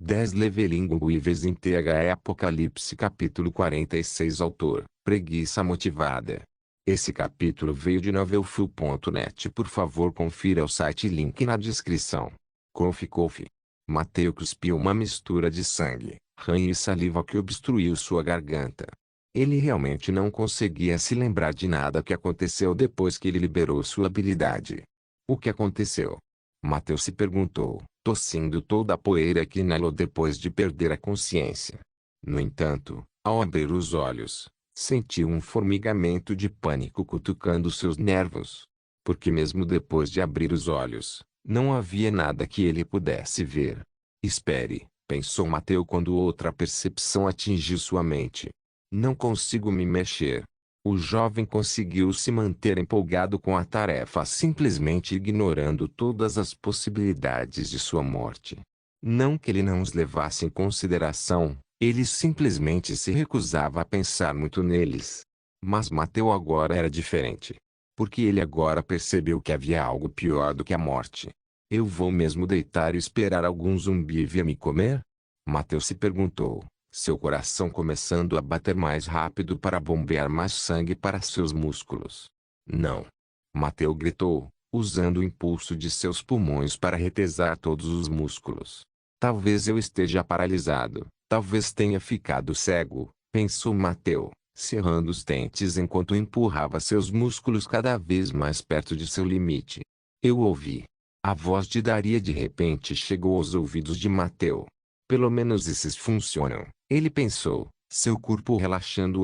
10 Leveling Weavers in THE Apocalipse capítulo 46 Autor, Preguiça Motivada. Esse capítulo veio de novelfull.net. Por favor confira o site, link na descrição. Kofi. Mateu cuspiu uma mistura de sangue, ranho e saliva que obstruiu sua garganta. Ele realmente não conseguia se lembrar de nada que aconteceu depois que ele liberou sua habilidade. O que aconteceu? Mateu se perguntou, tossindo toda a poeira que inalou depois de perder a consciência. No entanto, ao abrir os olhos, sentiu um formigamento de pânico cutucando seus nervos. Porque mesmo depois de abrir os olhos, não havia nada que ele pudesse ver. Espere, pensou Mateu quando outra percepção atingiu sua mente. Não consigo me mexer. O jovem conseguiu se manter empolgado com a tarefa, simplesmente ignorando todas as possibilidades de sua morte. Não que ele não os levasse em consideração, ele simplesmente se recusava a pensar muito neles. Mas Mateu agora era diferente. Porque ele agora percebeu que havia algo pior do que a morte. Eu vou mesmo deitar e esperar algum zumbi vir me comer? Mateu se perguntou, seu coração começando a bater mais rápido para bombear mais sangue para seus músculos. Não! Mateu gritou, usando o impulso de seus pulmões para retesar todos os músculos. Talvez eu esteja paralisado, talvez tenha ficado cego, pensou Mateu, cerrando os dentes enquanto empurrava seus músculos cada vez mais perto de seu limite. Eu ouvi. A voz de Daria de repente chegou aos ouvidos de Mateu. Pelo menos esses funcionam, ele pensou, seu corpo relaxando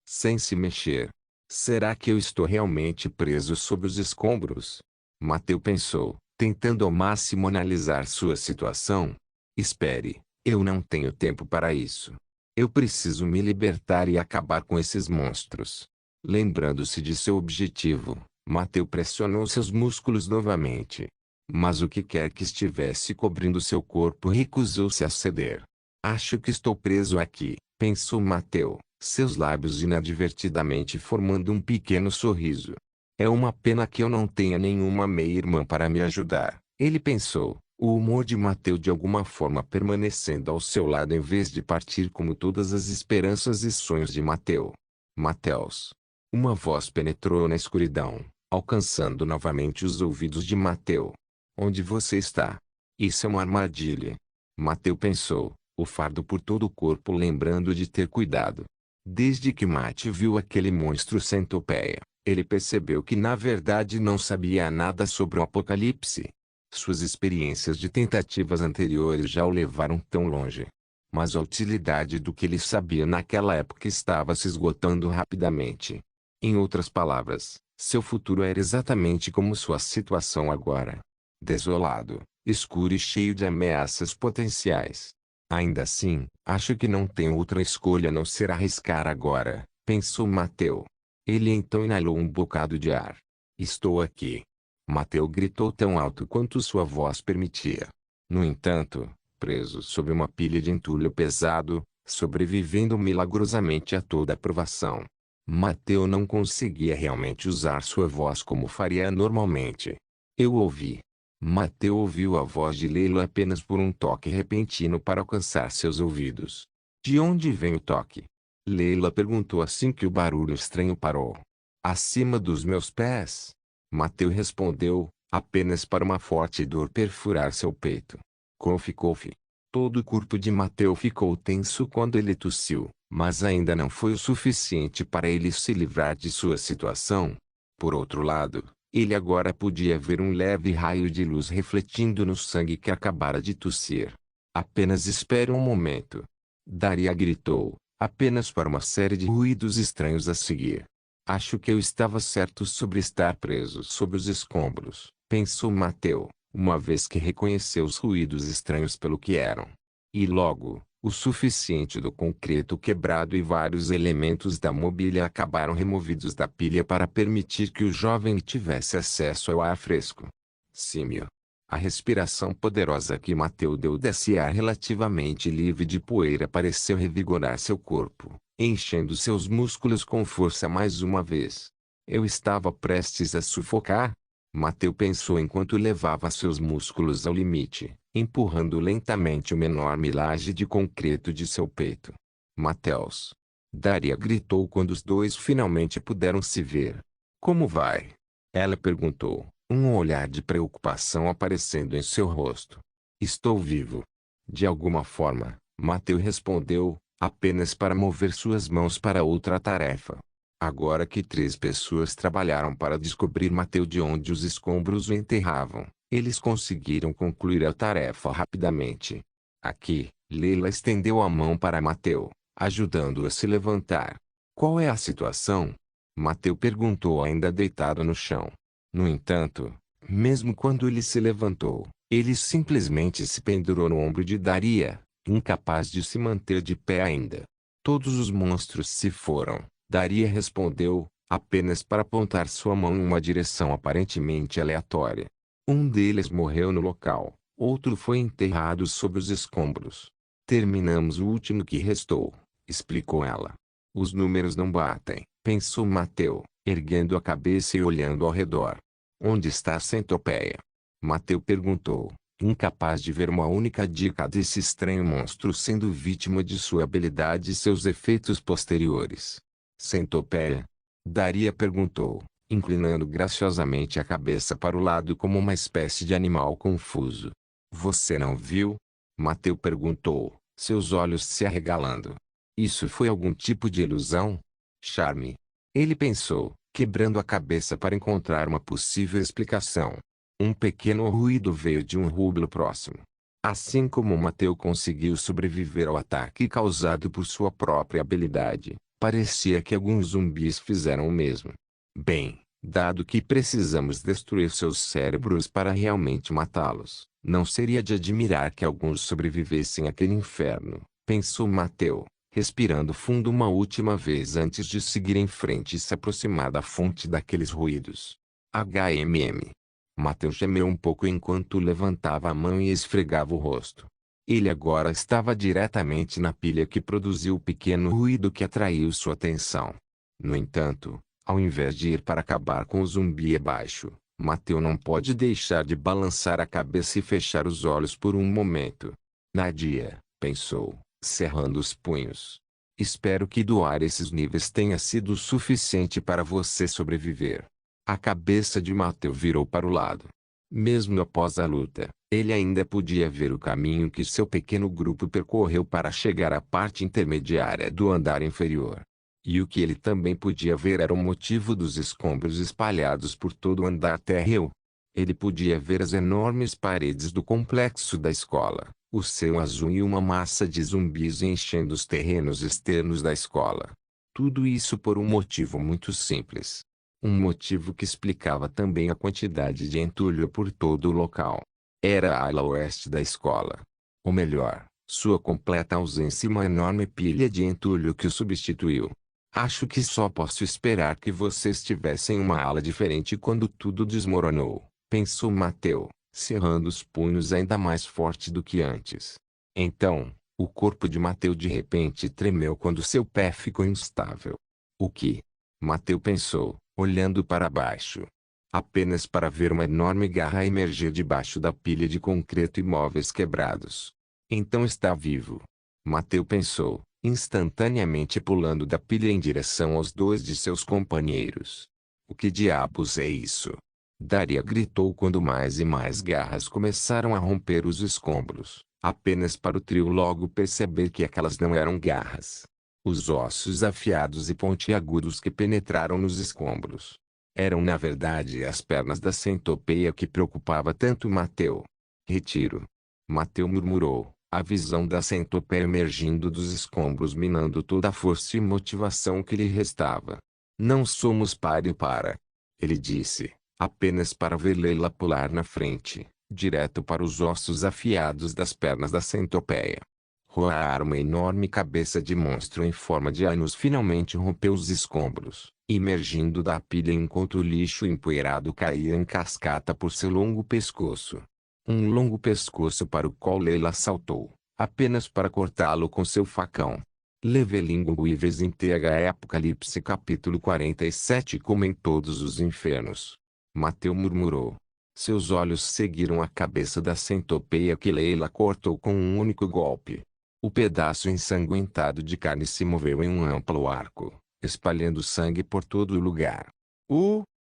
sem se mexer. Será que eu estou realmente preso sob os escombros? Mateu pensou, tentando ao máximo analisar sua situação. Espere, eu não tenho tempo para isso. Eu preciso me libertar e acabar com esses monstros. Lembrando-se de seu objetivo, Mateu pressionou seus músculos novamente. Mas o que quer que estivesse cobrindo seu corpo recusou-se a ceder. Acho que estou preso aqui, pensou Mateu, seus lábios inadvertidamente formando um pequeno sorriso. É uma pena que eu não tenha nenhuma meia-irmã para me ajudar, ele pensou, o humor de Mateu de alguma forma permanecendo ao seu lado em vez de partir como todas as esperanças e sonhos de Mateu. Mateus. Uma voz penetrou na escuridão, alcançando novamente os ouvidos de Mateu. Onde você está? Isso é uma armadilha. Mateu pensou, o fardo por todo o corpo lembrando de ter cuidado. Desde que Mateu viu aquele monstro centopeia, ele percebeu que na verdade não sabia nada sobre o apocalipse. Suas experiências de tentativas anteriores já o levaram tão longe. Mas a utilidade do que ele sabia naquela época estava se esgotando rapidamente. Em outras palavras, seu futuro era exatamente como sua situação agora. Desolado, escuro e cheio de ameaças potenciais. Ainda assim, acho que não tenho outra escolha a não ser arriscar agora, pensou Mateu. Ele então inalou um bocado de ar. Estou aqui. Mateu gritou tão alto quanto sua voz permitia. No entanto, preso sob uma pilha de entulho pesado, sobrevivendo milagrosamente a toda a provação. Mateu não conseguia realmente usar sua voz como faria normalmente. Eu ouvi. Mateu ouviu a voz de Leila apenas por um toque repentino para alcançar seus ouvidos. De onde vem o toque? Leila perguntou assim que o barulho estranho parou. Acima dos meus pés. Mateu respondeu, apenas para uma forte dor perfurar seu peito. Kofi. Todo o corpo de Mateu ficou tenso quando ele tossiu, mas ainda não foi o suficiente para ele se livrar de sua situação. Por outro lado, ele agora podia ver um leve raio de luz refletindo no sangue que acabara de tossir. Apenas espere um momento. Daria gritou, apenas para uma série de ruídos estranhos a seguir. Acho que eu estava certo sobre estar preso sob os escombros, pensou Mateu, uma vez que reconheceu os ruídos estranhos pelo que eram. E logo, o suficiente do concreto quebrado e vários elementos da mobília acabaram removidos da pilha para permitir que o jovem tivesse acesso ao ar fresco. Símio. A respiração poderosa que Mateu deu desse ar relativamente livre de poeira pareceu revigorar seu corpo, enchendo seus músculos com força mais uma vez. Eu estava prestes a sufocar? Mateu pensou enquanto levava seus músculos ao limite, empurrando lentamente uma enorme laje de concreto de seu peito. Mateus! Daria gritou quando os dois finalmente puderam se ver. Como vai? Ela perguntou, um olhar de preocupação aparecendo em seu rosto. Estou vivo. De alguma forma, Mateu respondeu, apenas para mover suas mãos para outra tarefa. Agora que 3 pessoas trabalharam para descobrir Mateu de onde os escombros o enterravam, eles conseguiram concluir a tarefa rapidamente. Aqui, Leila estendeu a mão para Mateu, ajudando-o a se levantar. Qual é a situação? Mateu perguntou ainda deitado no chão. No entanto, mesmo quando ele se levantou, ele simplesmente se pendurou no ombro de Daria, incapaz de se manter de pé ainda. Todos os monstros se foram. Daria respondeu, apenas para apontar sua mão em uma direção aparentemente aleatória. Um deles morreu no local, outro foi enterrado sob os escombros. Terminamos o último que restou, explicou ela. Os números não batem, pensou Mateu, erguendo a cabeça e olhando ao redor. Onde está a centopeia? Mateu perguntou, incapaz de ver uma única dica desse estranho monstro sendo vítima de sua habilidade e seus efeitos posteriores. Centopeia? Daria perguntou, inclinando graciosamente a cabeça para o lado como uma espécie de animal confuso. Você não viu? Mateu perguntou, seus olhos se arregalando. Isso foi algum tipo de ilusão? Charme? Ele pensou, quebrando a cabeça para encontrar uma possível explicação. Um pequeno ruído veio de um rublo próximo. Assim como Mateu conseguiu sobreviver ao ataque causado por sua própria habilidade, parecia que alguns zumbis fizeram o mesmo. Bem, dado que precisamos destruir seus cérebros para realmente matá-los, não seria de admirar que alguns sobrevivessem àquele inferno, pensou Mateu, respirando fundo uma última vez antes de seguir em frente e se aproximar da fonte daqueles ruídos. HMM. Mateu gemeu um pouco enquanto levantava a mão e esfregava o rosto. Ele agora estava diretamente na pilha que produziu o pequeno ruído que atraiu sua atenção. No entanto, ao invés de ir para acabar com o zumbi abaixo, Mateu não pode deixar de balançar a cabeça e fechar os olhos por um momento. Nadia, pensou, cerrando os punhos. Espero que doar esses níveis tenha sido o suficiente para você sobreviver. A cabeça de Mateu virou para o lado. Mesmo após a luta, ele ainda podia ver o caminho que seu pequeno grupo percorreu para chegar à parte intermediária do andar inferior. E o que ele também podia ver era o motivo dos escombros espalhados por todo o andar térreo. Ele podia ver as enormes paredes do complexo da escola, o céu azul e uma massa de zumbis enchendo os terrenos externos da escola. Tudo isso por um motivo muito simples. Um motivo que explicava também a quantidade de entulho por todo o local. Era a ala oeste da escola. Ou melhor, sua completa ausência e uma enorme pilha de entulho que o substituiu. Acho que só posso esperar que vocês tivessem uma ala diferente quando tudo desmoronou, pensou Mateu, cerrando os punhos ainda mais forte do que antes. Então, o corpo de Mateu de repente tremeu quando seu pé ficou instável. O que? Mateu pensou, olhando para baixo. Apenas para ver uma enorme garra emergir debaixo da pilha de concreto e móveis quebrados. Então está vivo. Mateu pensou, instantaneamente pulando da pilha em direção aos 2 de seus companheiros. O que diabos é isso? Daria gritou quando mais e mais garras começaram a romper os escombros, apenas para o trio logo perceber que aquelas não eram garras. Os ossos afiados e pontiagudos que penetraram nos escombros. Eram na verdade as pernas da centopeia que preocupava tanto Mateu. Retiro. Mateu murmurou, a visão da centopeia emergindo dos escombros minando toda a força e motivação que lhe restava. Não somos páreo para. Ele disse, apenas para ver Leila pular na frente, direto para os ossos afiados das pernas da centopeia. Roar uma enorme cabeça de monstro em forma de ânus finalmente rompeu os escombros, emergindo da pilha enquanto o lixo empoeirado caía em cascata por seu longo pescoço. Um longo pescoço para o qual Leila saltou, apenas para cortá-lo com seu facão. Leveling Weavers em TH Apocalipse capítulo 47. Como em todos os infernos. Mateu murmurou. Seus olhos seguiram a cabeça da centopeia que Leila cortou com um único golpe. O pedaço ensanguentado de carne se moveu em um amplo arco, espalhando sangue por todo o lugar.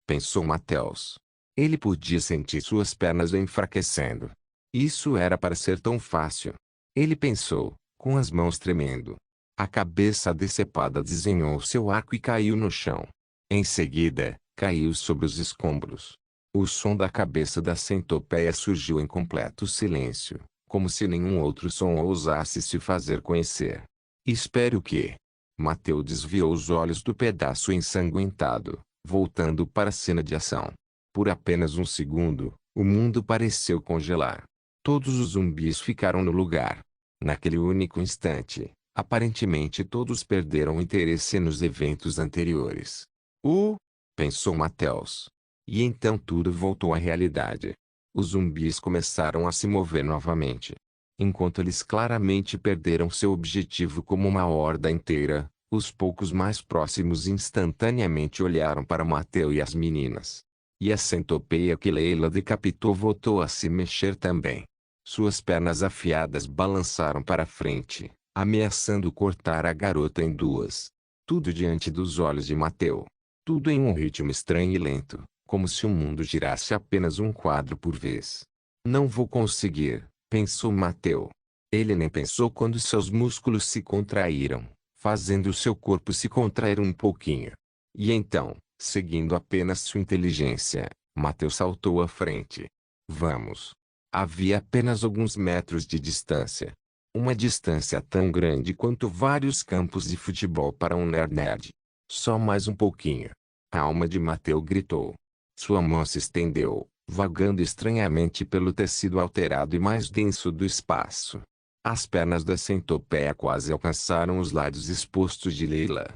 Pensou Mateus. Ele podia sentir suas pernas enfraquecendo. Isso era para ser tão fácil. Ele pensou, com as mãos tremendo. A cabeça decepada desenhou seu arco e caiu no chão. Em seguida, caiu sobre os escombros. O som da cabeça da centopeia surgiu em completo silêncio, como se nenhum outro som ousasse se fazer conhecer. Espere o quê? Mateu desviou os olhos do pedaço ensanguentado, voltando para a cena de ação. Por apenas um segundo, o mundo pareceu congelar. Todos os zumbis ficaram no lugar. Naquele único instante, aparentemente todos perderam o interesse nos eventos anteriores. Pensou Mateus. E então tudo voltou à realidade. Os zumbis começaram a se mover novamente. Enquanto eles claramente perderam seu objetivo como uma horda inteira, os poucos mais próximos instantaneamente olharam para Mateu e as meninas. E a centopeia que Leila decapitou voltou a se mexer também. Suas pernas afiadas balançaram para frente, ameaçando cortar a garota em duas. Tudo diante dos olhos de Mateu. Tudo em um ritmo estranho e lento, como se o mundo girasse apenas um quadro por vez. Não vou conseguir, pensou Mateu. Ele nem pensou quando seus músculos se contraíram, fazendo seu corpo se contrair um pouquinho. E então, seguindo apenas sua inteligência, Mateu saltou à frente. Vamos. Havia apenas alguns metros de distância. Uma distância tão grande quanto vários campos de futebol para um nerd. Só mais um pouquinho. A alma de Mateu gritou. Sua mão se estendeu, vagando estranhamente pelo tecido alterado e mais denso do espaço. As pernas da centopeia quase alcançaram os lados expostos de Leila.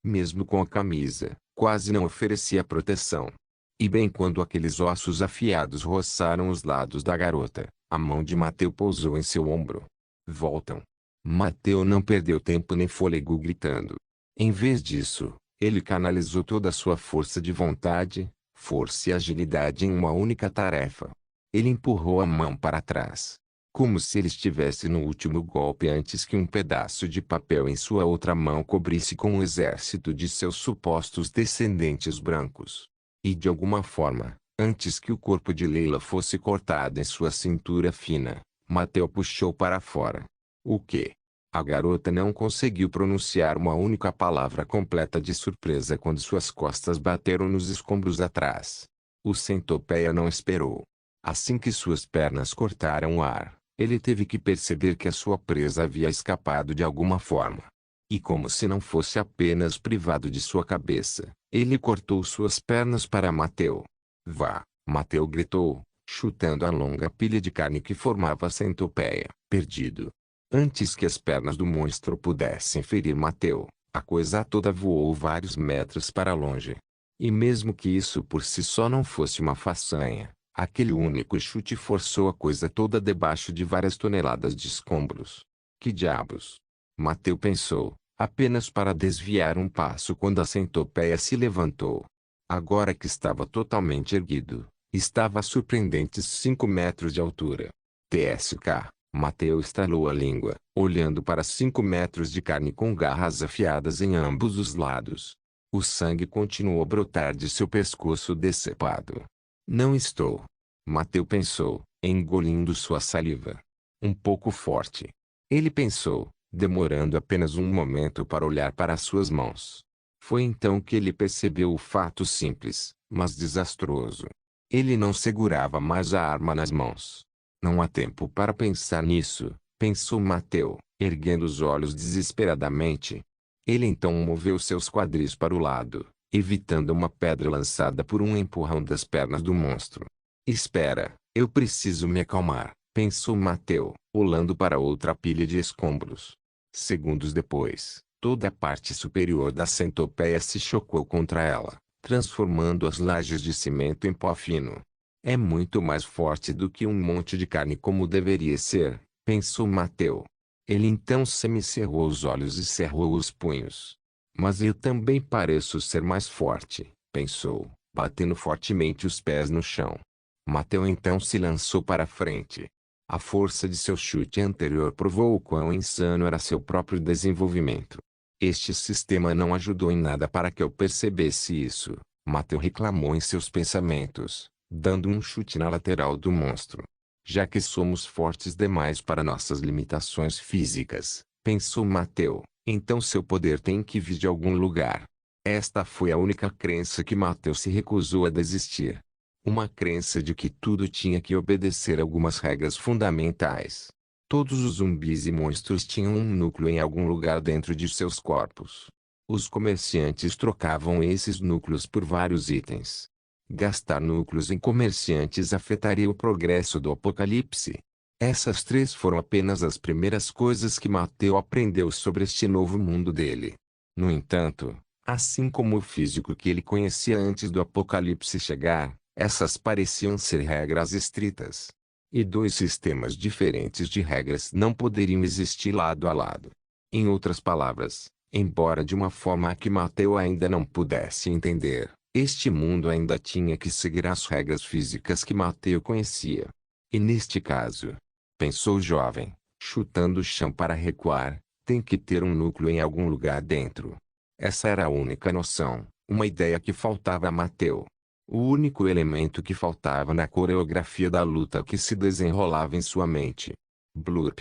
Mesmo com a camisa, quase não oferecia proteção. E bem quando aqueles ossos afiados roçaram os lados da garota, a mão de Mateu pousou em seu ombro. Voltam. Mateu não perdeu tempo nem fôlego gritando. Em vez disso, ele canalizou toda a sua força de vontade, força e agilidade em uma única tarefa. Ele empurrou a mão para trás, como se ele estivesse no último golpe antes que um pedaço de papel em sua outra mão cobrisse com um exército de seus supostos descendentes brancos. E de alguma forma, antes que o corpo de Leila fosse cortado em sua cintura fina, Mateu puxou para fora. O quê? A garota não conseguiu pronunciar uma única palavra completa de surpresa quando suas costas bateram nos escombros atrás. O centopeia não esperou. Assim que suas pernas cortaram o ar, ele teve que perceber que a sua presa havia escapado de alguma forma. E como se não fosse apenas privado de sua cabeça, ele cortou suas pernas para Mateu. Vá! Mateu gritou, chutando a longa pilha de carne que formava a centopeia. Perdido. Antes que as pernas do monstro pudessem ferir Mateu, a coisa toda voou vários metros para longe. E mesmo que isso por si só não fosse uma façanha, aquele único chute forçou a coisa toda debaixo de várias toneladas de escombros. Que diabos? Mateu pensou, apenas para desviar um passo quando a centopeia se levantou. Agora que estava totalmente erguido, estava a surpreendentes 5 metros de altura. TSK, Mateu estalou a língua, olhando para 5 metros de carne com garras afiadas em ambos os lados. O sangue continuou a brotar de seu pescoço decepado. Não estou. Mateu pensou, engolindo sua saliva. Um pouco forte. Ele pensou, demorando apenas um momento para olhar para suas mãos. Foi então que ele percebeu o fato simples, mas desastroso. Ele não segurava mais a arma nas mãos. Não há tempo para pensar nisso, pensou Mateu, erguendo os olhos desesperadamente. Ele então moveu seus quadris para o lado, evitando uma pedra lançada por um empurrão das pernas do monstro. Espera, eu preciso me acalmar, pensou Mateu, olhando para outra pilha de escombros. Segundos depois, toda a parte superior da centopeia se chocou contra ela, transformando as lajes de cimento em pó fino. É muito mais forte do que um monte de carne como deveria ser, pensou Mateu. Ele então semicerrou os olhos e cerrou os punhos. Mas eu também pareço ser mais forte, pensou, batendo fortemente os pés no chão. Mateu então se lançou para frente. A força de seu chute anterior provou o quão insano era seu próprio desenvolvimento. Este sistema não ajudou em nada para que eu percebesse isso, Mateu reclamou em seus pensamentos, dando um chute na lateral do monstro. Já que somos fortes demais para nossas limitações físicas, pensou Mateu, então seu poder tem que vir de algum lugar. Esta foi a única crença que Mateu se recusou a desistir. Uma crença de que tudo tinha que obedecer algumas regras fundamentais. Todos os zumbis e monstros tinham um núcleo em algum lugar dentro de seus corpos. Os comerciantes trocavam esses núcleos por vários itens. Gastar núcleos em comerciantes afetaria o progresso do apocalipse. Essas três foram apenas as primeiras coisas que Mateu aprendeu sobre este novo mundo dele. No entanto, assim como o físico que ele conhecia antes do apocalipse chegar, essas pareciam ser regras estritas. E dois sistemas diferentes de regras não poderiam existir lado a lado. Em outras palavras, embora de uma forma a que Mateu ainda não pudesse entender, este mundo ainda tinha que seguir as regras físicas que Mateu conhecia. E neste caso, pensou o jovem, chutando o chão para recuar, tem que ter um núcleo em algum lugar dentro. Essa era a única noção, uma ideia que faltava a Mateu. O único elemento que faltava na coreografia da luta que se desenrolava em sua mente. Blurp.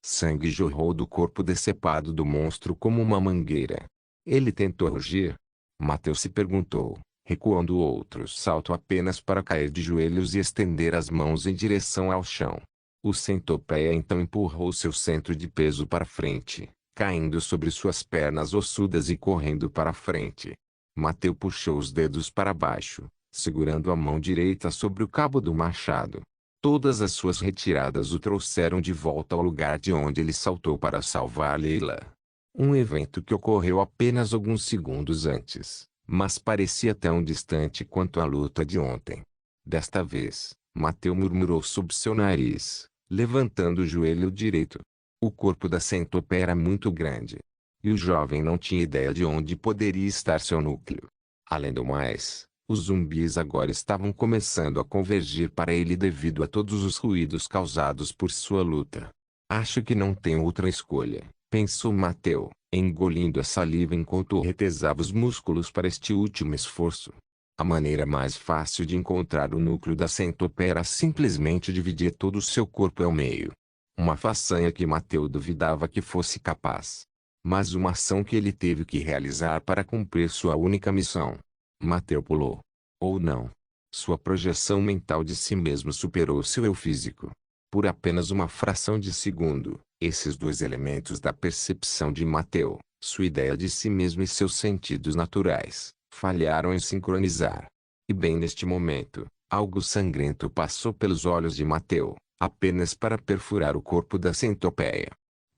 Sangue jorrou do corpo decepado do monstro como uma mangueira. Ele tentou rugir? Mateu se perguntou, recuando outro salto apenas para cair de joelhos e estender as mãos em direção ao chão. O centopeia então empurrou seu centro de peso para frente, caindo sobre suas pernas ossudas e correndo para frente. Mateu puxou os dedos para baixo, segurando a mão direita sobre o cabo do machado. Todas as suas retiradas o trouxeram de volta ao lugar de onde ele saltou para salvar Leila. Um evento que ocorreu apenas alguns segundos antes, mas parecia tão distante quanto a luta de ontem. Desta vez, Mateu murmurou sob seu nariz, levantando o joelho direito. O corpo da centopeia era muito grande. E o jovem não tinha ideia de onde poderia estar seu núcleo. Além do mais, os zumbis agora estavam começando a convergir para ele devido a todos os ruídos causados por sua luta. Acho que não tenho outra escolha, pensou Mateu, engolindo a saliva enquanto retesava os músculos para este último esforço. A maneira mais fácil de encontrar o núcleo da centopeia era simplesmente dividir todo o seu corpo ao meio. Uma façanha que Mateu duvidava que fosse capaz. Mas uma ação que ele teve que realizar para cumprir sua única missão. Mateu pulou. Ou não. Sua projeção mental de si mesmo superou seu eu físico. Por apenas uma fração de segundo, esses dois elementos da percepção de Mateu, sua ideia de si mesmo e seus sentidos naturais, falharam em sincronizar. E bem neste momento, algo sangrento passou pelos olhos de Mateu, apenas para perfurar o corpo da centopeia.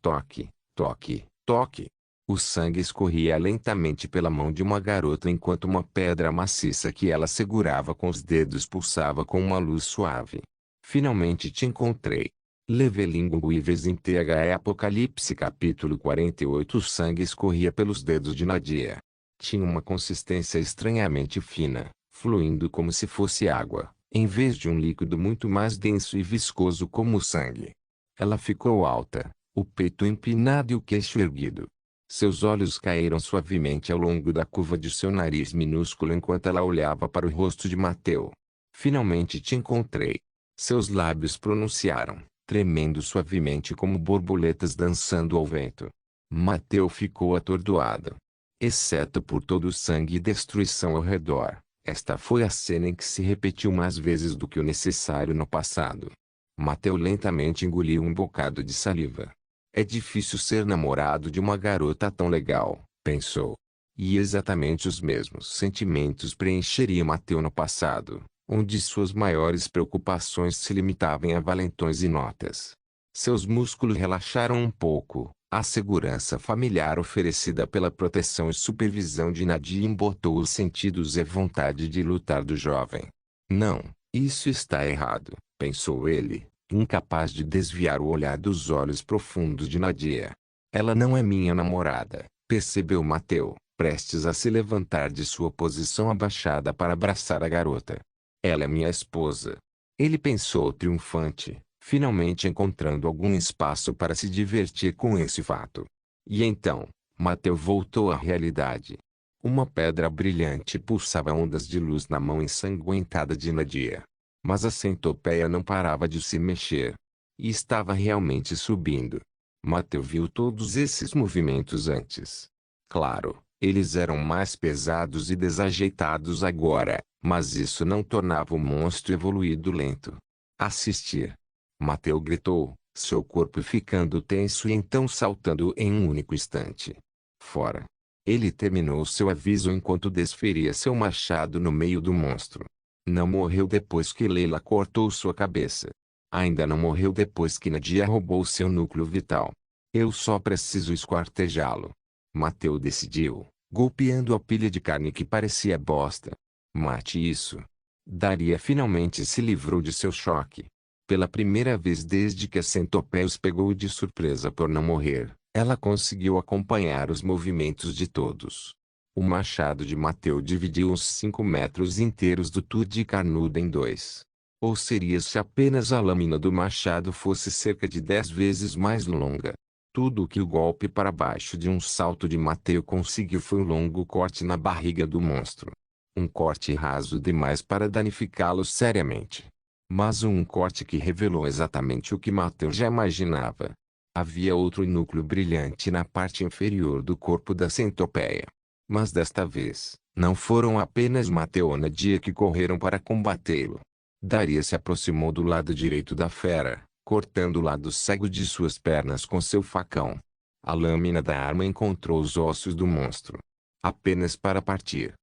Toque, toque, toque. O sangue escorria lentamente pela mão de uma garota enquanto uma pedra maciça que ela segurava com os dedos pulsava com uma luz suave. Finalmente te encontrei. Levelingo Weavers em THE Apocalipse capítulo 48. O sangue escorria pelos dedos de Nadia. Tinha uma consistência estranhamente fina, fluindo como se fosse água, em vez de um líquido muito mais denso e viscoso como o sangue. Ela ficou alta, o peito empinado e o queixo erguido. Seus olhos caíram suavemente ao longo da curva de seu nariz minúsculo enquanto ela olhava para o rosto de Mateu. Finalmente te encontrei. Seus lábios pronunciaram, tremendo suavemente como borboletas dançando ao vento. Mateu ficou atordoado. Exceto por todo o sangue e destruição ao redor, esta foi a cena em que se repetiu mais vezes do que o necessário no passado. Mateu lentamente engoliu um bocado de saliva. É difícil ser namorado de uma garota tão legal, pensou. E exatamente os mesmos sentimentos preencheriam Mateu no passado, onde suas maiores preocupações se limitavam a valentões e notas. Seus músculos relaxaram um pouco, a segurança familiar oferecida pela proteção e supervisão de Nadia embotou os sentidos e a vontade de lutar do jovem. Não, isso está errado, pensou ele, incapaz de desviar o olhar dos olhos profundos de Nadia. Ela não é minha namorada, percebeu Mateu, prestes a se levantar de sua posição abaixada para abraçar a garota. Ela é minha esposa. Ele pensou triunfante, finalmente encontrando algum espaço para se divertir com esse fato. E então, Mateu voltou à realidade. Uma pedra brilhante pulsava ondas de luz na mão ensanguentada de Nadia. Mas a centopeia não parava de se mexer. E estava realmente subindo. Mateu viu todos esses movimentos antes. Claro, eles eram mais pesados e desajeitados agora, mas isso não tornava o monstro evoluído lento. Assistir. Mateu gritou, seu corpo ficando tenso e então saltando em um único instante. Fora. Ele terminou seu aviso enquanto desferia seu machado no meio do monstro. Não morreu depois que Leila cortou sua cabeça. Ainda não morreu depois que Nadia roubou seu núcleo vital. Eu só preciso esquartejá-lo. Mateu decidiu, golpeando a pilha de carne que parecia bosta. Mate isso. Daria finalmente se livrou de seu choque. Pela primeira vez desde que a centopeia os pegou de surpresa por não morrer, ela conseguiu acompanhar os movimentos de todos. O machado de Mateu dividiu uns 5 metros inteiros do tude carnudo em dois. Ou seria se apenas a lâmina do machado fosse cerca de 10 vezes mais longa. Tudo o que o golpe para baixo de um salto de Mateu conseguiu foi um longo corte na barriga do monstro. Um corte raso demais para danificá-lo seriamente. Mas um corte que revelou exatamente o que Mateu já imaginava. Havia outro núcleo brilhante na parte inferior do corpo da centopeia. Mas desta vez, não foram apenas Mateu e Nadia que correram para combatê-lo. Daria se aproximou do lado direito da fera, cortando o lado cego de suas pernas com seu facão. A lâmina da arma encontrou os ossos do monstro. Apenas para partir.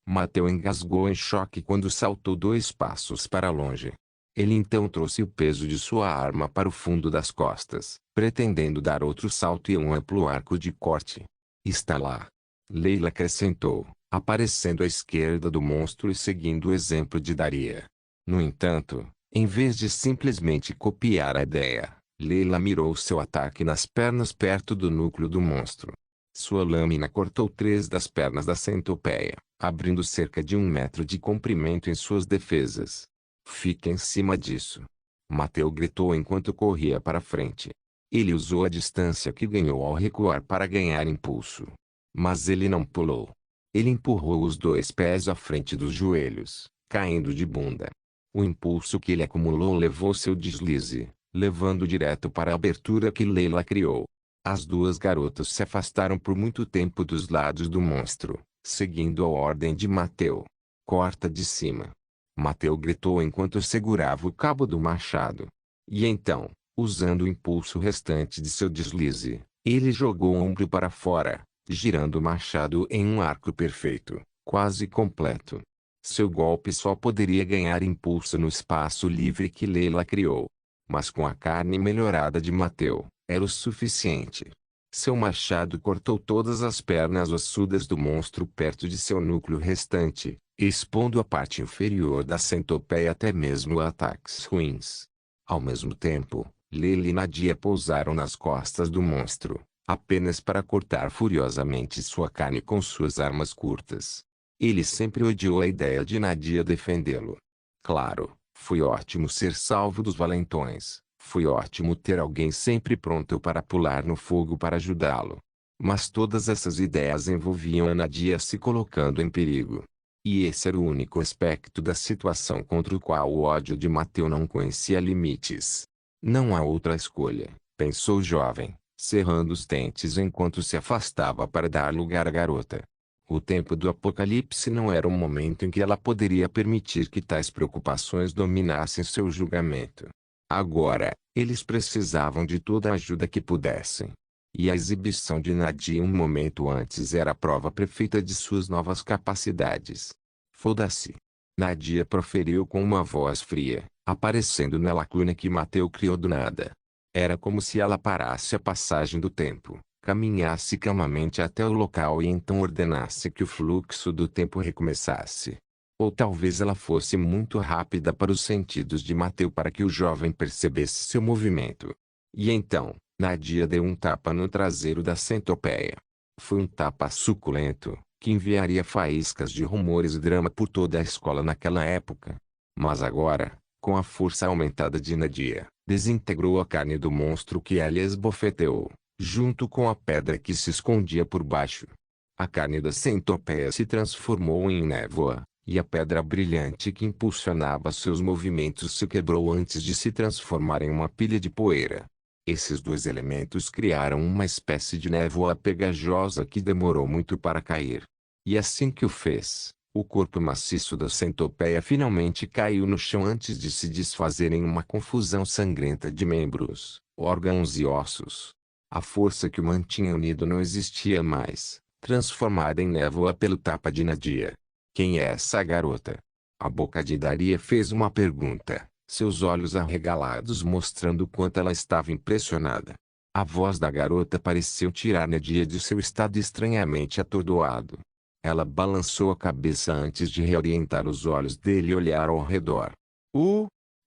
Mateu engasgou em choque quando saltou 2 passos para longe. Ele então trouxe o peso de sua arma para o fundo das costas, pretendendo dar outro salto e um amplo arco de corte. Está lá. Leila acrescentou, aparecendo à esquerda do monstro e seguindo o exemplo de Daria. No entanto, em vez de simplesmente copiar a ideia, Leila mirou seu ataque nas pernas perto do núcleo do monstro. Sua lâmina cortou 3 das pernas da centopeia, abrindo cerca de 1 metro de comprimento em suas defesas. Fique em cima disso. Mateu gritou enquanto corria para frente. Ele usou a distância que ganhou ao recuar para ganhar impulso. Mas ele não pulou. Ele empurrou os 2 pés à frente dos joelhos, caindo de bunda. O impulso que ele acumulou levou seu deslize, levando direto para a abertura que Leila criou. As 2 garotas se afastaram por muito tempo dos lados do monstro, seguindo a ordem de Mateu. Corta de cima. Mateu gritou enquanto segurava o cabo do machado. E então, usando o impulso restante de seu deslize, ele jogou o ombro para fora, girando o machado em um arco perfeito, quase completo. Seu golpe só poderia ganhar impulso no espaço livre que Leila criou. Mas com a carne melhorada de Mateu, era o suficiente. Seu machado cortou todas as pernas ossudas do monstro perto de seu núcleo restante, expondo a parte inferior da centopeia até mesmo a ataques ruins. Ao mesmo tempo, Leila e Nadia pousaram nas costas do monstro, apenas para cortar furiosamente sua carne com suas armas curtas. Ele sempre odiou a ideia de Nadia defendê-lo. Claro, foi ótimo ser salvo dos valentões. Foi ótimo ter alguém sempre pronto para pular no fogo para ajudá-lo. Mas todas essas ideias envolviam a Nadia se colocando em perigo. E esse era o único aspecto da situação contra o qual o ódio de Mateu não conhecia limites. Não há outra escolha, pensou o jovem, cerrando os dentes enquanto se afastava para dar lugar à garota. O tempo do apocalipse não era um momento em que ela poderia permitir que tais preocupações dominassem seu julgamento. Agora, eles precisavam de toda a ajuda que pudessem. E a exibição de Nadia um momento antes era a prova perfeita de suas novas capacidades. Foda-se. Nadia proferiu com uma voz fria, aparecendo na lacuna que Mateu criou do nada. Era como se ela parasse a passagem do tempo, caminhasse calmamente até o local e então ordenasse que o fluxo do tempo recomeçasse. Ou talvez ela fosse muito rápida para os sentidos de Mateu para que o jovem percebesse seu movimento. E então, Nadia deu um tapa no traseiro da centopeia. Foi um tapa suculento, que enviaria faíscas de rumores e drama por toda a escola naquela época. Mas agora, com a força aumentada de Nadia, desintegrou a carne do monstro que ela esbofeteou, junto com a pedra que se escondia por baixo. A carne da centopeia se transformou em névoa, e a pedra brilhante que impulsionava seus movimentos se quebrou antes de se transformar em uma pilha de poeira. Esses dois elementos criaram uma espécie de névoa pegajosa que demorou muito para cair. E assim que o fez, o corpo maciço da centopeia finalmente caiu no chão antes de se desfazer em uma confusão sangrenta de membros, órgãos e ossos. A força que o mantinha unido não existia mais, transformada em névoa pelo tapa de Nadia. Quem é essa garota? A boca de Daria fez uma pergunta, seus olhos arregalados mostrando o quanto ela estava impressionada. A voz da garota pareceu tirar Nadia de seu estado estranhamente atordoado. Ela balançou a cabeça antes de reorientar os olhos dele e olhar ao redor.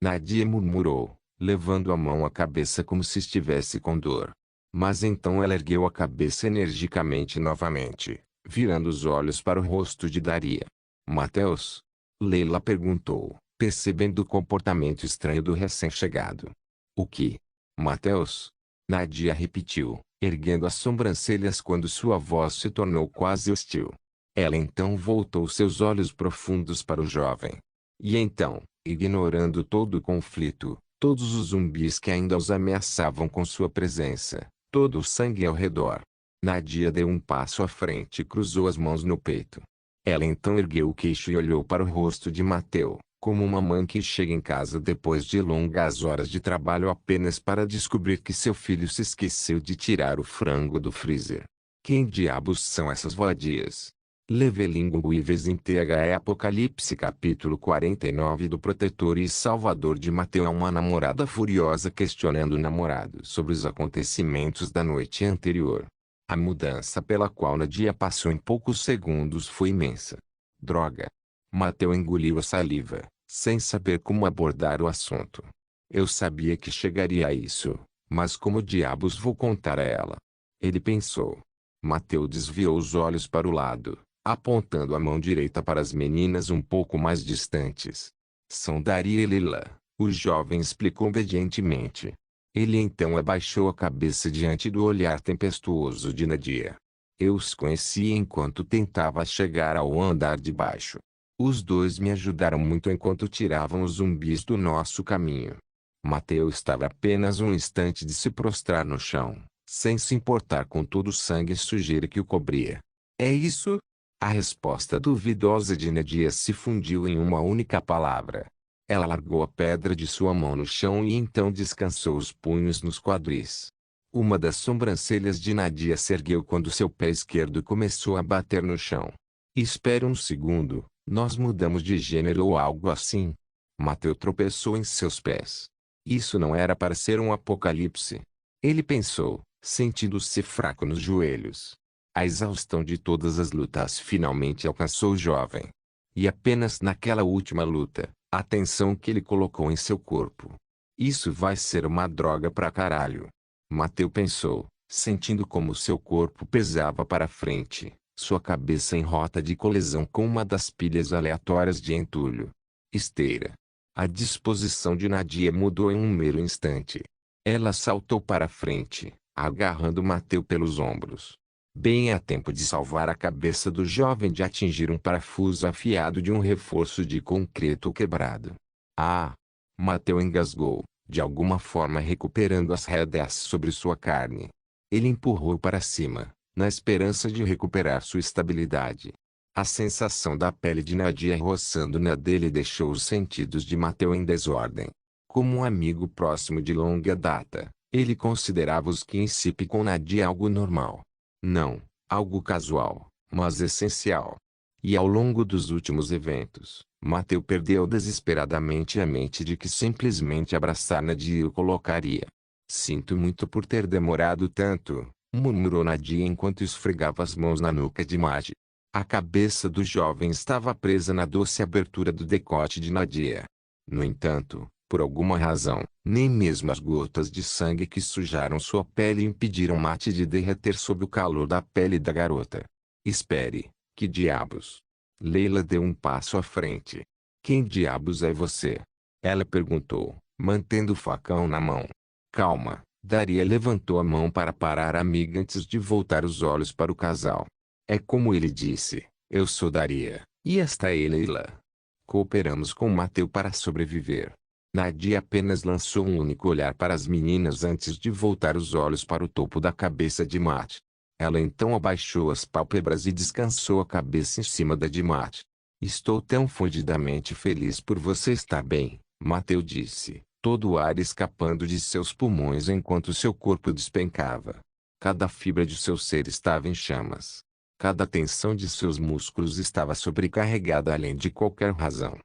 Nadia murmurou, levando a mão à cabeça como se estivesse com dor. Mas então ela ergueu a cabeça energicamente novamente, virando os olhos para o rosto de Daria. Mateus? Leila perguntou, percebendo o comportamento estranho do recém-chegado. O que? Mateus? Nadia repetiu, erguendo as sobrancelhas quando sua voz se tornou quase hostil. Ela então voltou seus olhos profundos para o jovem. E então, ignorando todo o conflito, todos os zumbis que ainda os ameaçavam com sua presença, todo o sangue ao redor, Nadia deu um passo à frente e cruzou as mãos no peito. Ela então ergueu o queixo e olhou para o rosto de Mateu, como uma mãe que chega em casa depois de longas horas de trabalho apenas para descobrir que seu filho se esqueceu de tirar o frango do freezer. Quem diabos são essas vadias? Levelingo Wives em THE Apocalipse capítulo 49 do protetor e salvador de Mateu. Uma namorada furiosa questionando o namorado sobre os acontecimentos da noite anterior. A mudança pela qual Nadia passou em poucos segundos foi imensa. Droga! Mateu engoliu a saliva, sem saber como abordar o assunto. Eu sabia que chegaria a isso, mas como diabos vou contar a ela? Ele pensou. Mateu desviou os olhos para o lado, apontando a mão direita para as meninas um pouco mais distantes. São Daria e Lila, o jovem explicou obedientemente. Ele então abaixou a cabeça diante do olhar tempestuoso de Nadia. Eu os conheci enquanto tentava chegar ao andar de baixo. Os dois me ajudaram muito enquanto tiravam os zumbis do nosso caminho. Mateu estava apenas um instante de se prostrar no chão, sem se importar com todo o sangue e sujeira que o cobria. É isso? A resposta duvidosa de Nadia se fundiu em uma única palavra. Ela largou a pedra de sua mão no chão e então descansou os punhos nos quadris. Uma das sobrancelhas de Nadia se ergueu quando seu pé esquerdo começou a bater no chão. Espere um segundo, nós mudamos de gênero ou algo assim? Mateu tropeçou em seus pés. Isso não era para ser um apocalipse. Ele pensou, sentindo-se fraco nos joelhos. A exaustão de todas as lutas finalmente alcançou o jovem. E apenas naquela última luta, a tensão que ele colocou em seu corpo. Isso vai ser uma droga pra caralho. Mateu pensou, sentindo como seu corpo pesava para frente, sua cabeça em rota de colisão com uma das pilhas aleatórias de entulho. Esteira. A disposição de Nadia mudou em um mero instante. Ela saltou para frente, agarrando Mateu pelos ombros. Bem a tempo de salvar a cabeça do jovem de atingir um parafuso afiado de um reforço de concreto quebrado. Ah! Mateu engasgou, de alguma forma recuperando as rédeas sobre sua carne. Ele empurrou para cima, na esperança de recuperar sua estabilidade. A sensação da pele de Nadia roçando na dele deixou os sentidos de Mateu em desordem. Como um amigo próximo de longa data, ele considerava os kinship com Nadia algo normal. Não, algo casual, mas essencial. E ao longo dos últimos eventos, Mateu perdeu desesperadamente a mente de que simplesmente abraçar Nadia o colocaria. Sinto muito por ter demorado tanto, murmurou Nadia enquanto esfregava as mãos na nuca de Magi. A cabeça do jovem estava presa na doce abertura do decote de Nadia. No entanto, Por alguma razão, nem mesmo as gotas de sangue que sujaram sua pele impediram Matt de derreter sob o calor da pele da garota. Espere, que diabos? Leila deu um passo à frente. Quem diabos é você? Ela perguntou, mantendo o facão na mão. Calma, Daria levantou a mão para parar a amiga antes de voltar os olhos para o casal. É como ele disse, eu sou Daria, e esta é Leila. Cooperamos com Mateu para sobreviver. Nadia apenas lançou um único olhar para as meninas antes de voltar os olhos para o topo da cabeça de Matt. Ela então abaixou as pálpebras e descansou a cabeça em cima da de Matt. Estou tão fudidamente feliz por você estar bem, Mateu disse, todo o ar escapando de seus pulmões enquanto seu corpo despencava. Cada fibra de seu ser estava em chamas. Cada tensão de seus músculos estava sobrecarregada além de qualquer razão.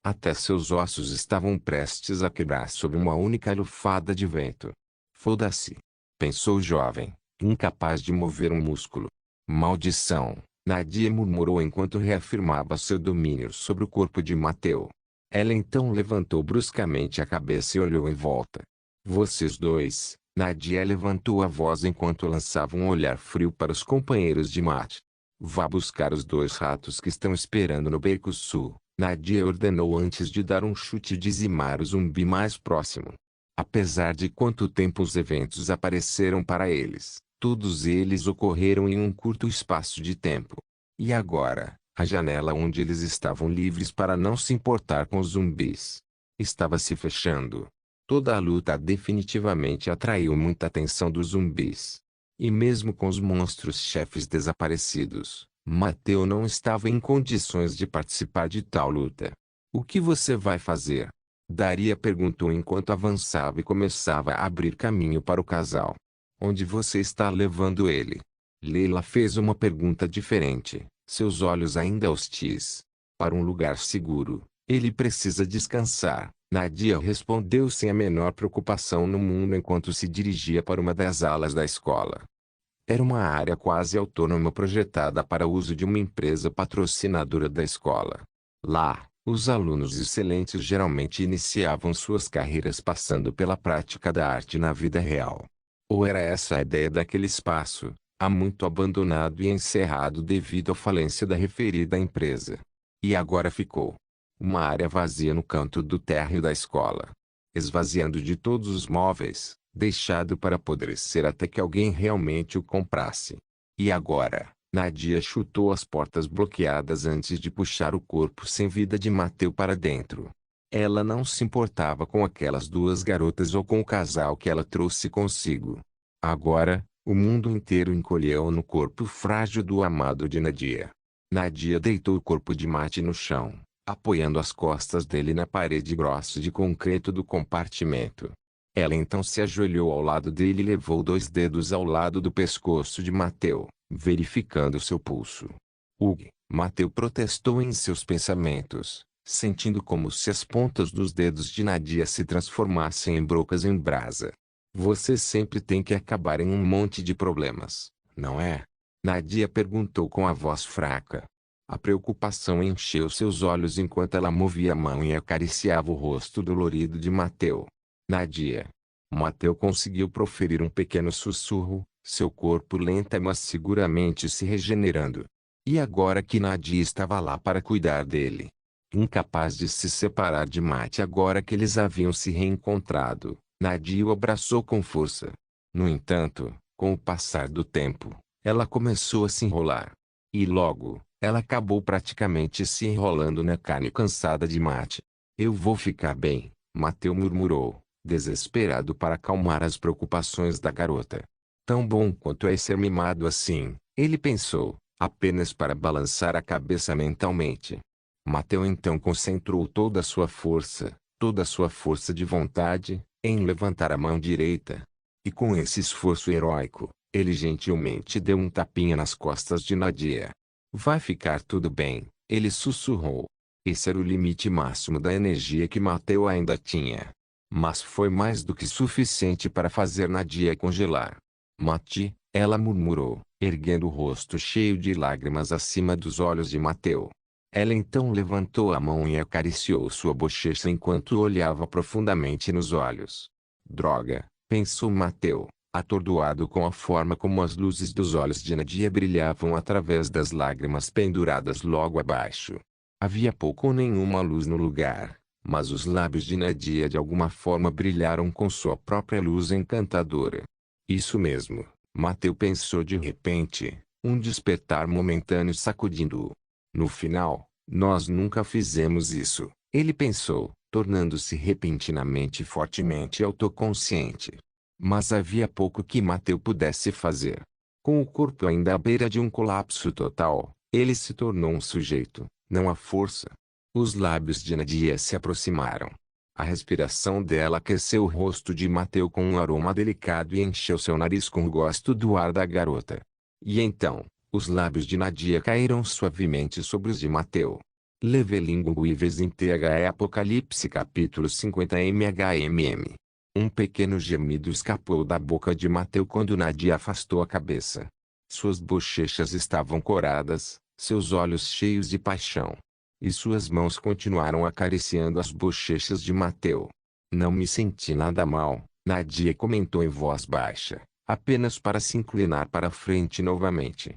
Até seus ossos estavam prestes a quebrar sob uma única lufada de vento. Foda-se, pensou o jovem, incapaz de mover um músculo. Maldição, Nadia murmurou enquanto reafirmava seu domínio sobre o corpo de Mateu. Ela então levantou bruscamente a cabeça e olhou em volta. Vocês dois, Nadia levantou a voz enquanto lançava um olhar frio para os companheiros de Matt. Vá buscar os dois ratos que estão esperando no beco sul. Nadia ordenou antes de dar um chute e dizimar o zumbi mais próximo. Apesar de quanto tempo os eventos apareceram para eles, todos eles ocorreram em um curto espaço de tempo. E agora, a janela onde eles estavam livres para não se importar com os zumbis estava se fechando. Toda a luta definitivamente atraiu muita atenção dos zumbis. E mesmo com os monstros-chefes desaparecidos, Mateu não estava em condições de participar de tal luta. O que você vai fazer? Daria perguntou enquanto avançava e começava a abrir caminho para o casal. Onde você está levando ele? Leila fez uma pergunta diferente, seus olhos ainda hostis. Para um lugar seguro. Ele precisa descansar, Nadia respondeu sem a menor preocupação no mundo enquanto se dirigia para uma das alas da escola. Era uma área quase autônoma projetada para o uso de uma empresa patrocinadora da escola. Lá, os alunos excelentes geralmente iniciavam suas carreiras passando pela prática da arte na vida real. Ou era essa a ideia daquele espaço, há muito abandonado e encerrado devido à falência da referida empresa. E agora ficou uma área vazia no canto do térreo da escola, esvaziando de todos os móveis, deixado para apodrecer até que alguém realmente o comprasse. E agora, Nadia chutou as portas bloqueadas antes de puxar o corpo sem vida de Mateu para dentro. Ela não se importava com aquelas duas garotas ou com o casal que ela trouxe consigo. Agora, o mundo inteiro encolheu no corpo frágil do amado de Nadia. Nadia deitou o corpo de Matt no chão, apoiando as costas dele na parede grossa de concreto do compartimento. Ela então se ajoelhou ao lado dele e levou 2 dedos ao lado do pescoço de Mateu, verificando seu pulso. Mateu protestou em seus pensamentos, sentindo como se as pontas dos dedos de Nadia se transformassem em brocas em brasa. Você sempre tem que acabar em um monte de problemas, não é? Nadia perguntou com a voz fraca. A preocupação encheu seus olhos enquanto ela movia a mão e acariciava o rosto dolorido de Mateu. Nadia. Mateu conseguiu proferir um pequeno sussurro, seu corpo lenta mas seguramente se regenerando. E agora que Nadia estava lá para cuidar dele, incapaz de se separar de Matt agora que eles haviam se reencontrado, Nadia o abraçou com força. No entanto, com o passar do tempo, ela começou a se enrolar. E logo, ela acabou praticamente se enrolando na carne cansada de Matt. Eu vou ficar bem, Mateu murmurou, desesperado para acalmar as preocupações da garota. Tão bom quanto é ser mimado assim, ele pensou, apenas para balançar a cabeça mentalmente. Mateu então concentrou toda a sua força de vontade, em levantar a mão direita. E com esse esforço heróico, ele gentilmente deu um tapinha nas costas de Nadia. Vai ficar tudo bem, ele sussurrou. Esse era o limite máximo da energia que Mateu ainda tinha. Mas foi mais do que suficiente para fazer Nadia congelar. Mati, ela murmurou, erguendo o rosto cheio de lágrimas acima dos olhos de Mateu. Ela então levantou a mão e acariciou sua bochecha enquanto olhava profundamente nos olhos. Droga, pensou Mateu, atordoado com a forma como as luzes dos olhos de Nadia brilhavam através das lágrimas penduradas logo abaixo. Havia pouco ou nenhuma luz no lugar, mas os lábios de Nadia de alguma forma brilharam com sua própria luz encantadora. Isso mesmo, Mateu pensou de repente, um despertar momentâneo sacudindo-o. No final, nós nunca fizemos isso, ele pensou, tornando-se repentinamente fortemente autoconsciente. Mas havia pouco que Mateu pudesse fazer. Com o corpo ainda à beira de um colapso total, ele se tornou um sujeito, não a força. Os lábios de Nadia se aproximaram. A respiração dela aqueceu o rosto de Mateu com um aroma delicado e encheu seu nariz com o gosto do ar da garota. E então, os lábios de Nadia caíram suavemente sobre os de Mateu. Levelinguives em THE Apocalipse capítulo 50 MHMM. Um pequeno gemido escapou da boca de Mateu quando Nadia afastou a cabeça. Suas bochechas estavam coradas, seus olhos cheios de paixão. E suas mãos continuaram acariciando as bochechas de Mateu. Não me senti nada mal, Nadia comentou em voz baixa, apenas para se inclinar para a frente novamente.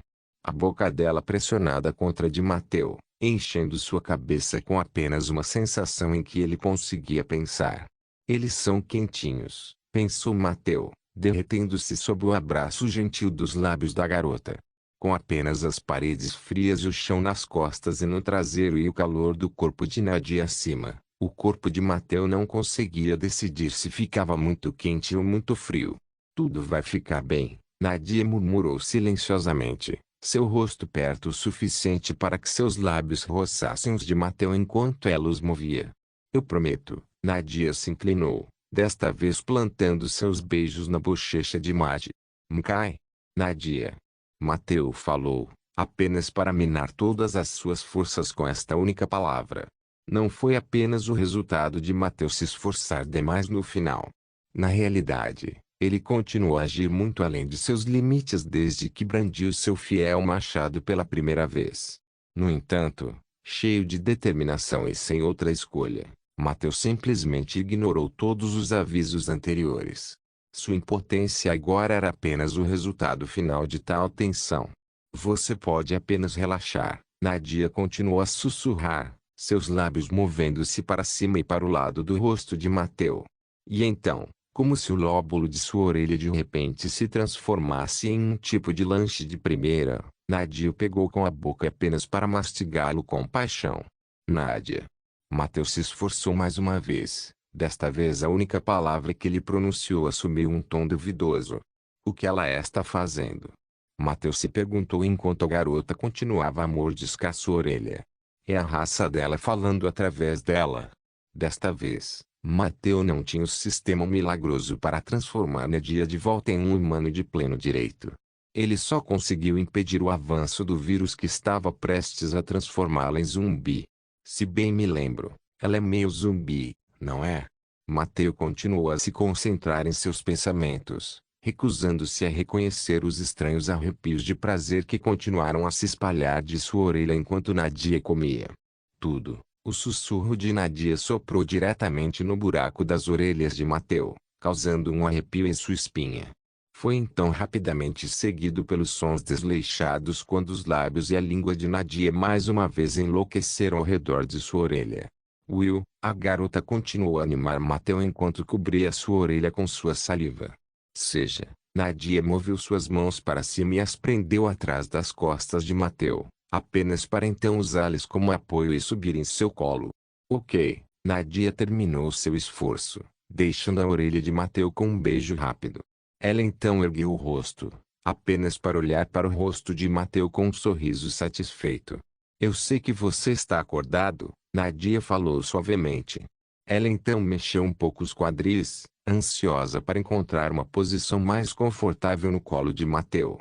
A boca dela pressionada contra a de Mateu, enchendo sua cabeça com apenas uma sensação em que ele conseguia pensar. Eles são quentinhos, pensou Mateu, derretendo-se sob o abraço gentil dos lábios da garota. Com apenas as paredes frias e o chão nas costas e no traseiro e o calor do corpo de Nadia acima, o corpo de Mateu não conseguia decidir se ficava muito quente ou muito frio. Tudo vai ficar bem, Nadia murmurou silenciosamente, seu rosto perto o suficiente para que seus lábios roçassem os de Mateu enquanto ela os movia. Eu prometo, Nadia se inclinou, desta vez plantando seus beijos na bochecha de Madi. Mkai? Nadia. Mateu falou, apenas para minar todas as suas forças com esta única palavra. Não foi apenas o resultado de Mateu se esforçar demais no final. Na realidade, ele continuou a agir muito além de seus limites desde que brandiu seu fiel machado pela primeira vez. No entanto, cheio de determinação e sem outra escolha, Mateu simplesmente ignorou todos os avisos anteriores. Sua impotência agora era apenas o resultado final de tal tensão. Você pode apenas relaxar, Nadia continuou a sussurrar, seus lábios movendo-se para cima e para o lado do rosto de Mateu. E então, como se o lóbulo de sua orelha de repente se transformasse em um tipo de lanche de primeira, Nadia o pegou com a boca apenas para mastigá-lo com paixão. Nadia. Mateu se esforçou mais uma vez. Desta vez a única palavra que ele pronunciou assumiu um tom duvidoso. O que ela está fazendo? Mateu se perguntou enquanto a garota continuava a mordiscar sua orelha. É a raça dela falando através dela. Desta vez, Mateu não tinha o sistema milagroso para transformar Nadia de volta em um humano de pleno direito. Ele só conseguiu impedir o avanço do vírus que estava prestes a transformá-la em zumbi. Se bem me lembro, ela é meio zumbi, não é? Mateu continuou a se concentrar em seus pensamentos, recusando-se a reconhecer os estranhos arrepios de prazer que continuaram a se espalhar de sua orelha enquanto Nadia comia. Tudo, o sussurro de Nadia soprou diretamente no buraco das orelhas de Mateu, causando um arrepio em sua espinha. Foi então rapidamente seguido pelos sons desleixados quando os lábios e a língua de Nadia mais uma vez enlouqueceram ao redor de sua orelha. Will, a garota continuou a animar Mateu enquanto cobria sua orelha com sua saliva. Seja, Nadia moveu suas mãos para cima e as prendeu atrás das costas de Mateu, apenas para então usá-las como apoio e subir em seu colo. Ok, Nadia terminou seu esforço, deixando a orelha de Mateu com um beijo rápido. Ela então ergueu o rosto, apenas para olhar para o rosto de Mateu com um sorriso satisfeito. Eu sei que você está acordado, Nadia falou suavemente. Ela então mexeu um pouco os quadris, ansiosa para encontrar uma posição mais confortável no colo de Mateu.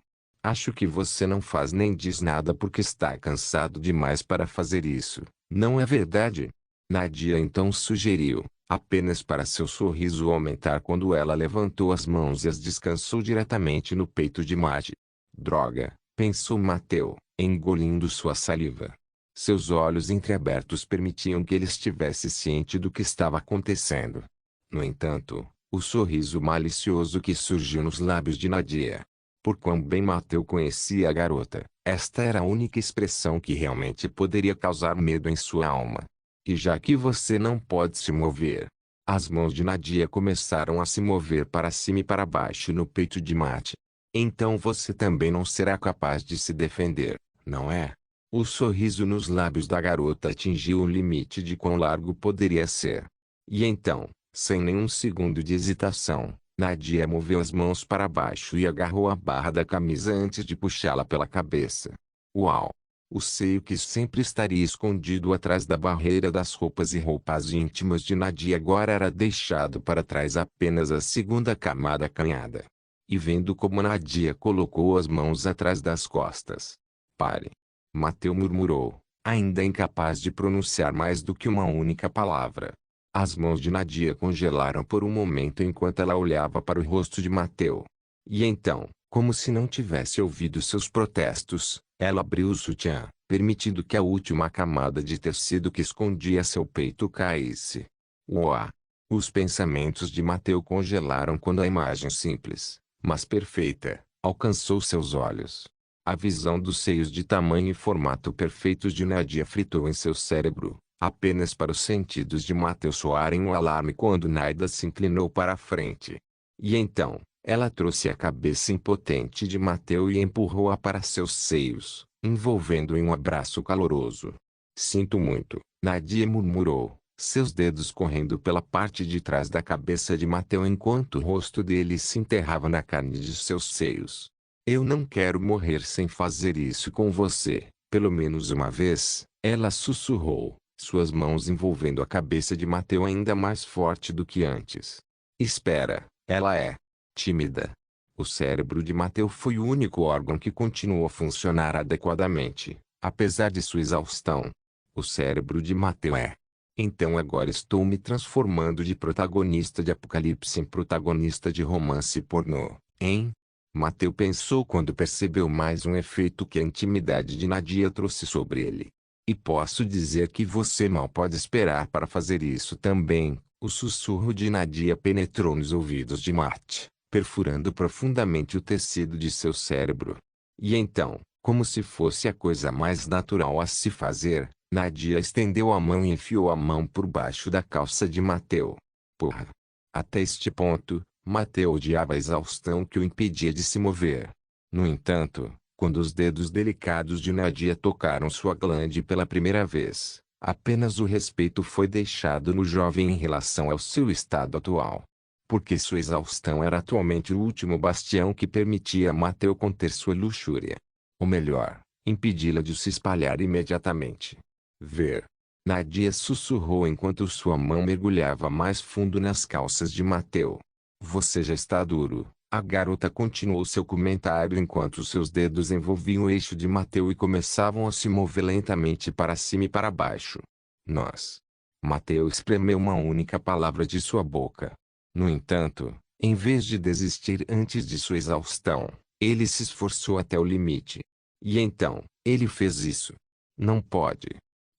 Acho que você não faz nem diz nada porque está cansado demais para fazer isso, não é verdade? Nadia então sugeriu, apenas para seu sorriso aumentar quando ela levantou as mãos e as descansou diretamente no peito de Madi. Droga, pensou Mateu, engolindo sua saliva. Seus olhos entreabertos permitiam que ele estivesse ciente do que estava acontecendo. No entanto, o sorriso malicioso que surgiu nos lábios de Nadia. Por quão bem Mateu conhecia a garota, esta era a única expressão que realmente poderia causar medo em sua alma. E já que você não pode se mover. As mãos de Nadia começaram a se mover para cima e para baixo no peito de Mate. Então você também não será capaz de se defender, não é? O sorriso nos lábios da garota atingiu o limite de quão largo poderia ser. E então, sem nenhum segundo de hesitação, Nadia moveu as mãos para baixo e agarrou a barra da camisa antes de puxá-la pela cabeça. Uau! O seio que sempre estaria escondido atrás da barreira das roupas e roupas íntimas de Nadia agora era deixado para trás apenas a segunda camada acanhada. E vendo como Nadia colocou as mãos atrás das costas. Pare! Mateu murmurou, ainda incapaz de pronunciar mais do que uma única palavra. As mãos de Nadia congelaram por um momento enquanto ela olhava para o rosto de Mateu. E então, como se não tivesse ouvido seus protestos, ela abriu o sutiã, permitindo que a última camada de tecido que escondia seu peito caísse. Uau! Os pensamentos de Mateu congelaram quando a imagem simples, mas perfeita, alcançou seus olhos. A visão dos seios de tamanho e formato perfeitos de Nadia fritou em seu cérebro, apenas para os sentidos de Mateu soarem um alarme quando Naida se inclinou para a frente. E então, ela trouxe a cabeça impotente de Mateu e empurrou-a para seus seios, envolvendo em um abraço caloroso. Sinto muito, Nadia murmurou, seus dedos correndo pela parte de trás da cabeça de Mateu enquanto o rosto dele se enterrava na carne de seus seios. Eu não quero morrer sem fazer isso com você, pelo menos uma vez, ela sussurrou, suas mãos envolvendo a cabeça de Mateu ainda mais forte do que antes. Espera, ela é tímida. O cérebro de Mateu foi o único órgão que continuou a funcionar adequadamente, apesar de sua exaustão. O cérebro de Mateu é. Então agora estou me transformando de protagonista de Apocalipse em protagonista de romance pornô, hein? Mateu pensou quando percebeu mais um efeito que a intimidade de Nadia trouxe sobre ele. E posso dizer que você mal pode esperar para fazer isso também. O sussurro de Nadia penetrou nos ouvidos de Mate, perfurando profundamente o tecido de seu cérebro. E então, como se fosse a coisa mais natural a se fazer, Nadia estendeu a mão e enfiou a mão por baixo da calça de Mateu. Porra! Até este ponto, Mateu odiava a exaustão que o impedia de se mover. No entanto, quando os dedos delicados de Nadia tocaram sua glande pela primeira vez, apenas o respeito foi deixado no jovem em relação ao seu estado atual. Porque sua exaustão era atualmente o último bastião que permitia a Mateu conter sua luxúria. Ou melhor, impedi-la de se espalhar imediatamente. Ver. Nadia sussurrou enquanto sua mão mergulhava mais fundo nas calças de Mateu. Você já está duro. A garota continuou seu comentário enquanto seus dedos envolviam o eixo de Mateu e começavam a se mover lentamente para cima e para baixo. Nós. Mateu espremeu uma única palavra de sua boca. No entanto, em vez de desistir antes de sua exaustão, ele se esforçou até o limite. E então, ele fez isso. Não pode.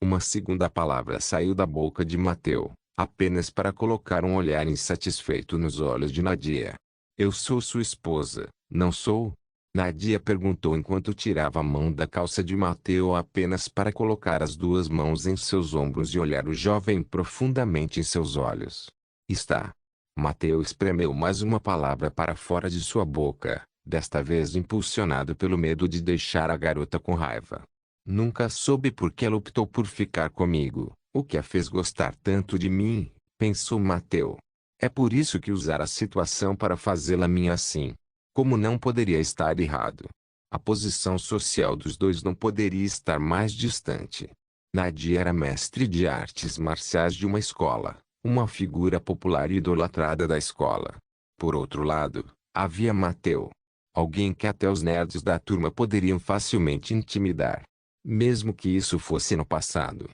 Uma segunda palavra saiu da boca de Mateu, apenas para colocar um olhar insatisfeito nos olhos de Nadia. Eu sou sua esposa, não sou? Nadia perguntou enquanto tirava a mão da calça de Mateu apenas para colocar as duas mãos em seus ombros e olhar o jovem profundamente em seus olhos. Está. Mateu espremeu mais uma palavra para fora de sua boca, desta vez impulsionado pelo medo de deixar a garota com raiva. Nunca soube por que ela optou por ficar comigo, o que a fez gostar tanto de mim, pensou Mateu. É por isso que usar a situação para fazê-la minha assim. Como não poderia estar errado? A posição social dos dois não poderia estar mais distante. Nadia era mestre de artes marciais de uma escola, uma figura popular e idolatrada da escola. Por outro lado, havia Mateu. Alguém que até os nerds da turma poderiam facilmente intimidar. Mesmo que isso fosse no passado.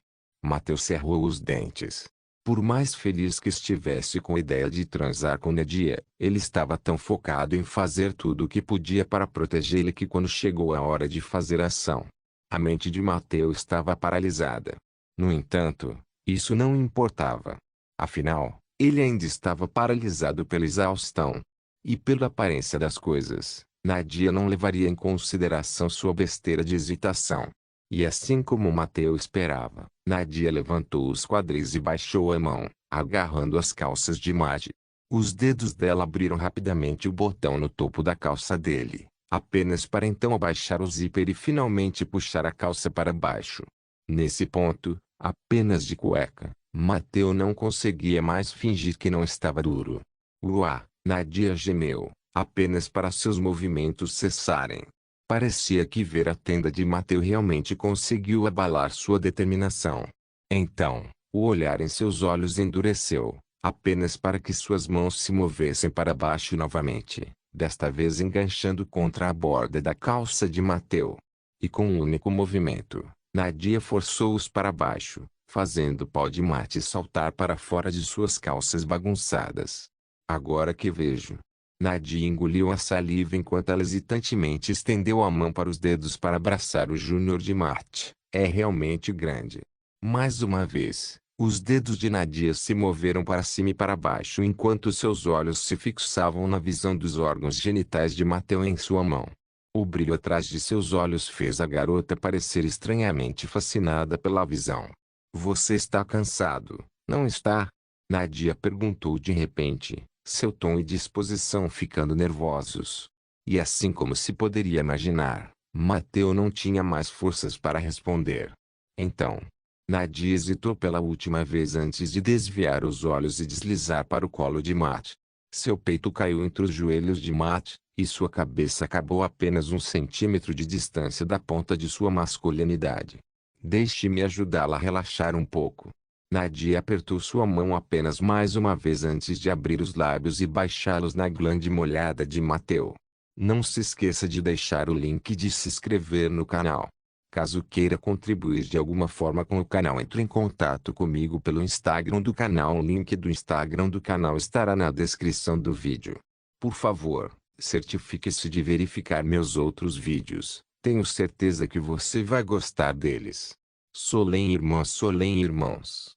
Mateu cerrou os dentes. Por mais feliz que estivesse com a ideia de transar com Nadia, ele estava tão focado em fazer tudo o que podia para protegê-la que quando chegou a hora de fazer ação. A mente de Mateu estava paralisada. No entanto, isso não importava. Afinal, ele ainda estava paralisado pela exaustão. E pela aparência das coisas, Nadia não levaria em consideração sua besteira de hesitação. E assim como Mateu esperava, Nadia levantou os quadris e baixou a mão, agarrando as calças de Madi. Os dedos dela abriram rapidamente o botão no topo da calça dele, apenas para então abaixar o zíper e finalmente puxar a calça para baixo. Nesse ponto, apenas de cueca, Mateu não conseguia mais fingir que não estava duro. Uá! Nadia gemeu, apenas para seus movimentos cessarem. Parecia que ver a tenda de Mateu realmente conseguiu abalar sua determinação. Então, o olhar em seus olhos endureceu, apenas para que suas mãos se movessem para baixo novamente, desta vez enganchando contra a borda da calça de Mateu. E com um único movimento, Nadia forçou-os para baixo, fazendo o pau de mate saltar para fora de suas calças bagunçadas. Agora que vejo. Nadia engoliu a saliva enquanto ela hesitantemente estendeu a mão para os dedos para abraçar o Júnior de Marte. É realmente grande. Mais uma vez, os dedos de Nadia se moveram para cima e para baixo enquanto seus olhos se fixavam na visão dos órgãos genitais de Mateu em sua mão. O brilho atrás de seus olhos fez a garota parecer estranhamente fascinada pela visão. Você está cansado, não está? Nadia perguntou de repente, seu tom e disposição ficando nervosos. E assim como se poderia imaginar, Mateu não tinha mais forças para responder. Então, Nadia hesitou pela última vez antes de desviar os olhos e deslizar para o colo de Matt. Seu peito caiu entre os joelhos de Matt, e sua cabeça acabou a apenas 1 centímetro de distância da ponta de sua masculinidade. Deixe-me ajudá-la a relaxar um pouco. Nadia apertou sua mão apenas mais uma vez antes de abrir os lábios e baixá-los na glande molhada de Mateu. Não se esqueça de deixar o link de se inscrever no canal. Caso queira contribuir de alguma forma com o canal, entre em contato comigo pelo Instagram do canal. O link do Instagram do canal estará na descrição do vídeo. Por favor, certifique-se de verificar meus outros vídeos. Tenho certeza que você vai gostar deles. Solém irmãos.